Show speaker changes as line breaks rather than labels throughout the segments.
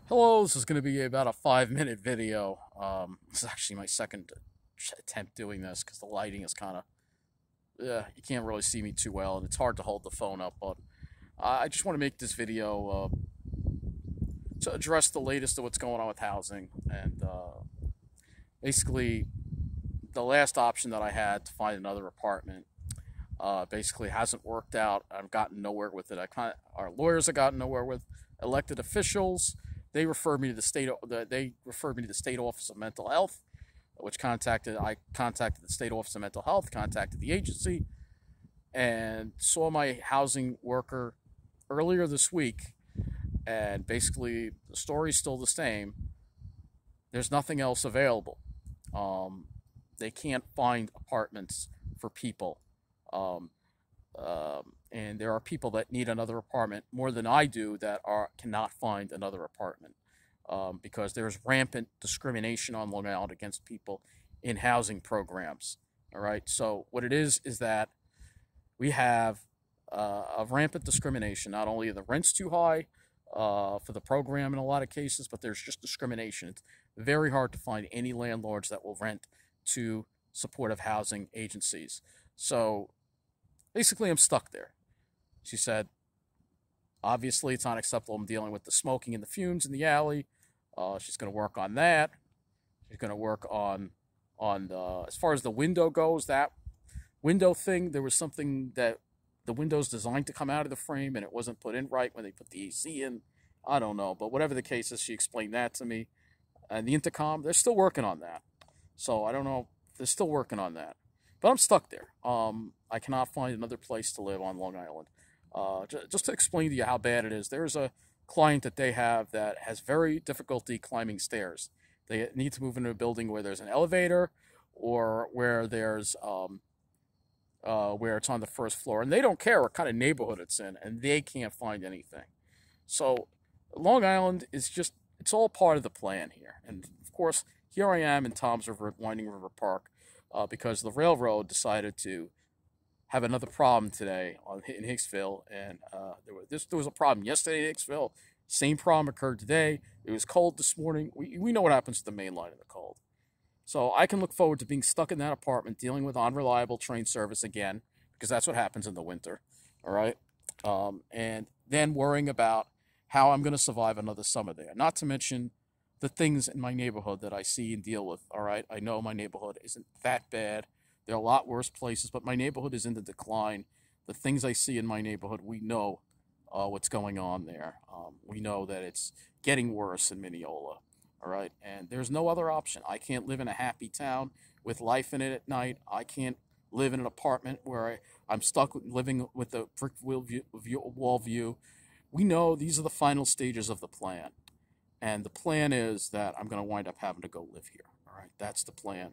Hello, this is going to be about a 5-minute video. This is actually my second attempt doing this because the lighting is kind of, you can't really see me too well, and it's hard to hold the phone up. But I just want to make this video to address the latest of what's going on with housing. And basically, the last option that I had to find another apartment basically hasn't worked out. I've gotten nowhere with it. Our lawyers have gotten nowhere with elected officials. They referred me to the state office of mental health, which I contacted the state office of mental health, contacted the agency, and saw my housing worker earlier this week. And basically, the story's still the same. There's nothing else available. They can't find apartments for people. Um, and there are people that need another apartment more than I do that cannot find another apartment because there's rampant discrimination on Long Island against people in housing programs. All right, so what it is that we have a rampant discrimination. Not only are the rents too high for the program in a lot of cases, but there's just discrimination. It's very hard to find any landlords that will rent to supportive housing agencies. So basically, I'm stuck there. She said, obviously, it's not acceptable. I'm dealing with the smoking and the fumes in the alley. She's going to work on that. She's going to work on as far as the window goes, that window thing. There was something that the window's designed to come out of the frame, and it wasn't put in right when they put the AC in. I don't know, but whatever the case is, she explained that to me. And the intercom, they're still working on that. So I don't know. They're still working on that. But I'm stuck there. I cannot find another place to live on Long Island. Just to explain to you how bad it is, there's a client that they have that has very difficulty climbing stairs. They need to move into a building where there's an elevator or where it's on the first floor, and they don't care what kind of neighborhood it's in, and they can't find anything. So Long Island is it's all part of the plan here. And of course, here I am in Toms River, Winding River Park, because the railroad decided to have another problem today in Hicksville, and there was a problem yesterday in Hicksville. Same problem occurred today. It was cold this morning. We know what happens to the main line in the cold. So I can look forward to being stuck in that apartment, dealing with unreliable train service again, because that's what happens in the winter. All right, and then worrying about how I'm going to survive another summer there. Not to mention the things in my neighborhood that I see and deal with. All right, I know my neighborhood isn't that bad. There are a lot worse places, but my neighborhood is in the decline. The things I see in my neighborhood, we know what's going on there. We know that it's getting worse in Mineola. All right, and there's no other option. I can't live in a happy town with life in it at night. I can't live in an apartment where I'm stuck living with a brick wall view. We know these are the final stages of the plan. And the plan is that I'm going to wind up having to go live here. All right, that's the plan.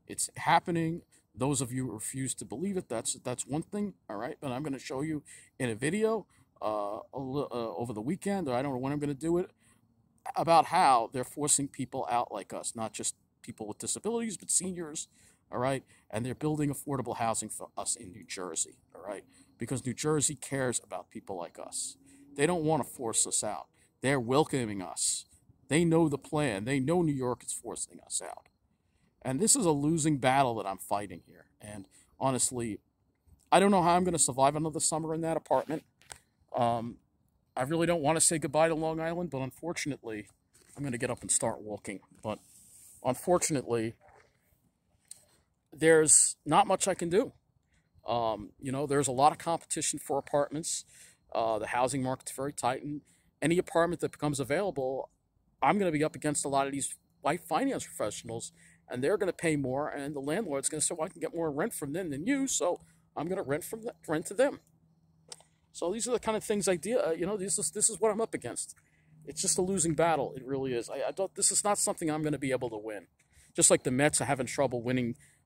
It's happening. Those of you who refuse to believe it, that's one thing. All right, but I'm going to show you in a video over the weekend, or I don't know when I'm going to do it, about how they're forcing people out like us, not just people with disabilities, but seniors. All right, and they're building affordable housing for us in New Jersey. All right, because New Jersey cares about people like us. They don't want to force us out. They're welcoming us. They know the plan. They know New York is forcing us out. And this is a losing battle that I'm fighting here. And honestly, I don't know how I'm going to survive another summer in that apartment. I really don't want to say goodbye to Long Island, but unfortunately, I'm going to get up and start walking. But unfortunately, there's not much I can do. There's a lot of competition for apartments. The housing market's very tight, and any apartment that becomes available, I'm going to be up against a lot of these white finance professionals, and they're going to pay more, and the landlord's going to say, well, I can get more rent from them than you, so I'm going to rent to them. So these are the kind of things I deal. This is what I'm up against. It's just a losing battle. It really is. I don't. This is not something I'm going to be able to win. Just like the Mets are having trouble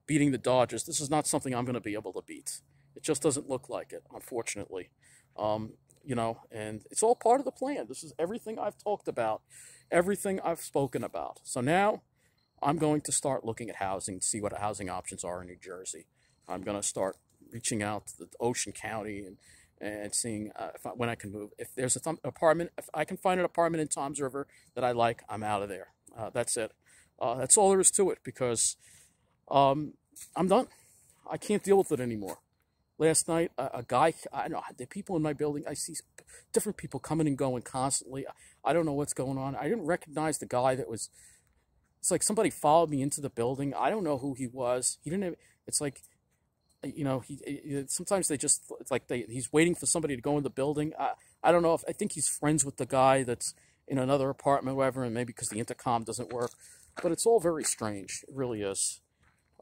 beating the Dodgers. This is not something I'm going to be able to beat. It just doesn't look like it, unfortunately. And it's all part of the plan. This is everything I've talked about, everything I've spoken about. So now I'm going to start looking at housing, see what housing options are in New Jersey. I'm going to start reaching out to the Ocean County and seeing when I can move. If there's a apartment, if I can find an apartment in Toms River that I like, I'm out of there. That's it. That's all there is to it, because um, I'm done. I can't deal with it anymore. Last night, a guy, I don't know, the people in my building, I see different people coming and going constantly. I don't know what's going on. I didn't recognize the guy that was, it's like somebody followed me into the building. I don't know who he was. He didn't have, it's like, you know, sometimes they just, it's like he's waiting for somebody to go in the building. I don't know if, I think he's friends with the guy that's in another apartment, whatever, and maybe because the intercom doesn't work. But it's all very strange. It really is.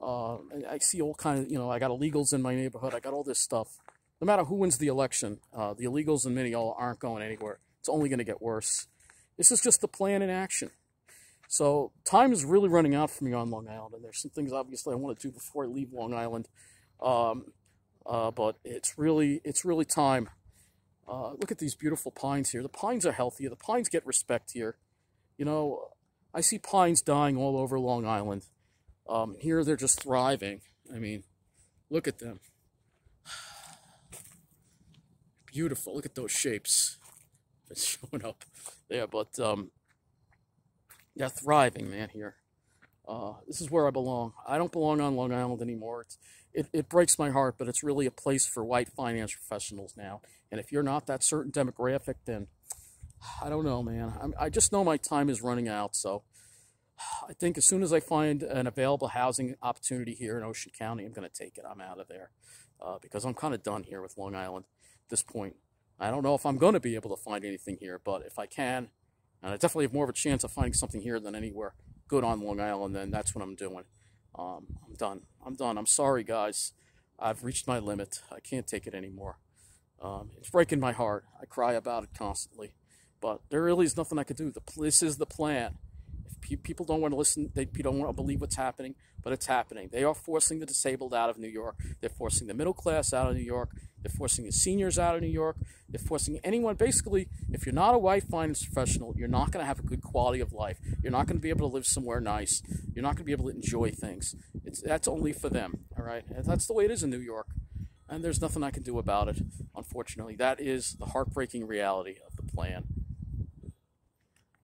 I see all kind of, you know, I got illegals in my neighborhood. I got all this stuff. No matter who wins the election, the illegals in Mineola aren't going anywhere. It's only going to get worse. This is just the plan in action. So time is really running out for me on Long Island, and there's some things obviously I want to do before I leave Long Island. But it's really time. Look at these beautiful pines here. The pines are healthy. The pines get respect here. You know, I see pines dying all over Long Island. Here they're just thriving. I mean, look at them. Beautiful. Look at those shapes. It's showing up there, but they're thriving, man, here. This is where I belong. I don't belong on Long Island anymore. It breaks my heart, but it's really a place for white finance professionals now. And if you're not that certain demographic, then I don't know, man. I just know my time is running out, so I think as soon as I find an available housing opportunity here in Ocean County, I'm going to take it. I'm out of there because I'm kind of done here with Long Island at this point. I don't know if I'm going to be able to find anything here, but if I can, and I definitely have more of a chance of finding something here than anywhere good on Long Island, then that's what I'm doing. I'm done. I'm done. I'm sorry, guys. I've reached my limit. I can't take it anymore. It's breaking my heart. I cry about it constantly. But there really is nothing I could do. This is the plan. If people don't want to listen, they don't want to believe what's happening, but it's happening. They are forcing the disabled out of New York. They're forcing the middle class out of New York. They're forcing the seniors out of New York. They're forcing anyone. Basically, if you're not a white finance professional, you're not going to have a good quality of life. You're not going to be able to live somewhere nice. You're not going to be able to enjoy things. That's only for them, all right? And that's the way it is in New York, and there's nothing I can do about it, unfortunately. That is the heartbreaking reality of the plan.